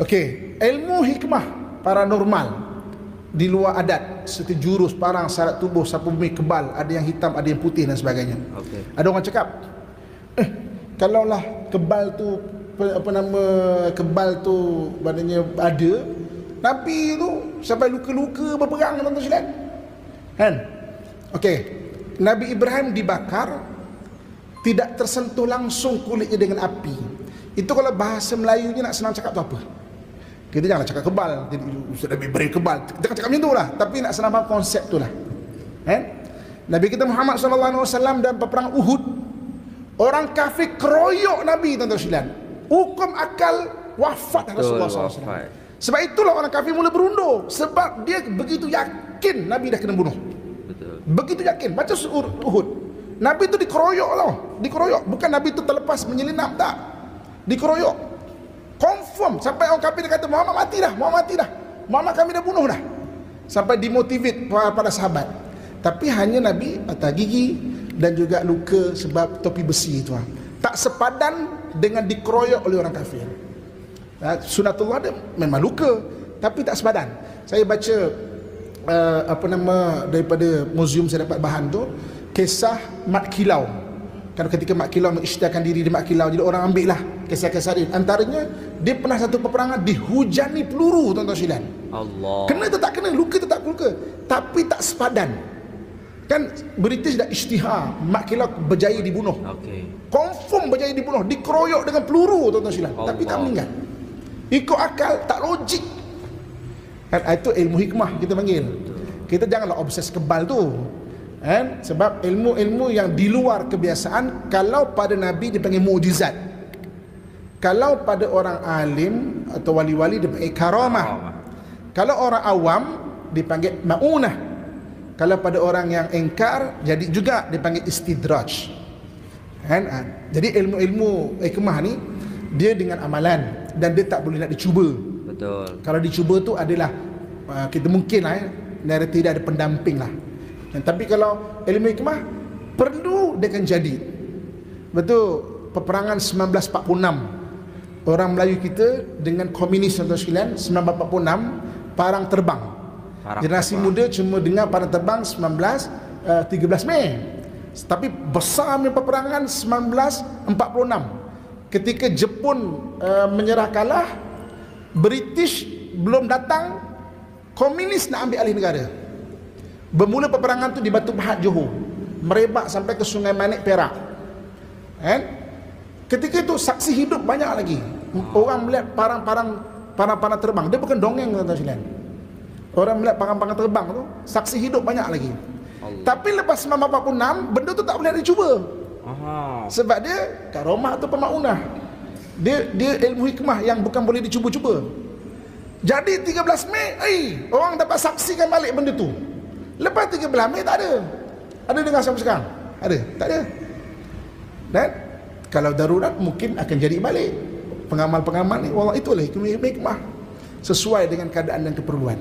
Okey, ilmu hikmah paranormal di luar adat seperti jurus, parang, syarat tubuh, sapu bumi, kebal, ada yang hitam, ada yang putih dan sebagainya. Ada orang cakap, kalaulah kebal tu kebal tu maknanya ada, Nabi tu sampai luka-luka berperang tuan-tuan sekalian. Kan? Okey, Nabi Ibrahim dibakar, tidak tersentuh langsung kulitnya dengan api. Itu kalau bahasa Melayunya nak senang cakap tu apa? Kita janganlah cakap kebal, Ustaz Nabi Ibrahim kebal. Kita kan cakap macam tu lah, tapi nak senang faham konsep tu lah. Nabi kita Muhammad SAW dalam peperangan Uhud, orang kafir keroyok Nabi tuan-tuan sekalian. Hukum akal wafat Rasulullah SAW. Sebab itulah orang kafir mula berundur, sebab dia begitu yakin Nabi dah kena bunuh. Begitu yakin. Baca Uhud, Nabi tu dikeroyok tau. Dikeroyok. Bukan Nabi tu terlepas menyelinap, tak. Dikeroyok. Confirm. Sampai orang kafir dia kata, Muhammad mati dah, Muhammad mati dah, Muhammad kami dah bunuh dah. Sampai dimotivate para sahabat. Tapi hanya Nabi patah gigi dan juga luka sebab topi besi itu. Tak sepadan dengan dikeroyok oleh orang kafir. Sunatullah dia memang luka, tapi tak sepadan. Saya baca daripada muzium saya dapat bahan tu, kisah Mat Kilau. Kan ketika Mat Kilau mengisytiharkan diri di Mat Kilau, jadi orang ambil lah kisah-kisah dia. Antaranya dia pernah satu peperangan dihujani peluru tuan-tuan sekalian. Allah. Kena atau tak kena, luka atau tak luka, tapi tak sepadan. Kan British dah isytihar Mat Kilau berjaya dibunuh. Confirm berjaya dibunuh, dikeroyok dengan peluru tuan-tuan sekalian, tapi tak meninggal. Ikut akal, tak logik. Kan itu ilmu hikmah kita panggil. Kita janganlah obses kebal tu. Sebab ilmu-ilmu yang di luar kebiasaan, kalau pada Nabi dipanggil mukjizat, kalau pada orang alim atau wali-wali dipanggil karamah, kalau orang awam dipanggil maunah, kalau pada orang yang engkar jadi juga dipanggil istidraj. Jadi ilmu-ilmu hikmah ni dia dengan amalan, dan dia tak boleh nak dicuba. Betul. Kalau dicuba tu adalah kita mungkin lah tidak ada pendamping lah. Tapi kalau ilmu hikmah perlu dia akan jadi. Betul. Peperangan 1946 orang Melayu kita dengan komunis tuan-tuan sekalian, 1946 parang terbang. Generasi muda cuma dengar parang terbang 13 Mei. Tapi besarnya peperangan 1946 ketika Jepun menyerah kalah, British belum datang, komunis nak ambil alih negara. Bermula peperangan tu di Batu Pahat, Johor, merebak sampai ke Sungai Manik, Perak. Ketika itu saksi hidup banyak lagi. Orang melihat parang-parang terbang. Dia bukan dongeng tuan-tuan sekalian. Orang melihat parang-parang terbang tu, saksi hidup banyak lagi. Tapi lepas 1946 benda tu tak boleh dicuba. Sebab dia karamah atau pemaunah. Dia ilmu hikmah yang bukan boleh dicuba-cuba. Jadi 13 Mei, orang dapat saksikan balik benda tu. Lepas 13 Mei tak ada. Ada dengar sampai sekarang? Ada? Tak ada. Dan kalau darurat mungkin akan jadi balik. Pengamal-pengamal ni, wallah itulah hikmah sesuai dengan keadaan dan keperluan.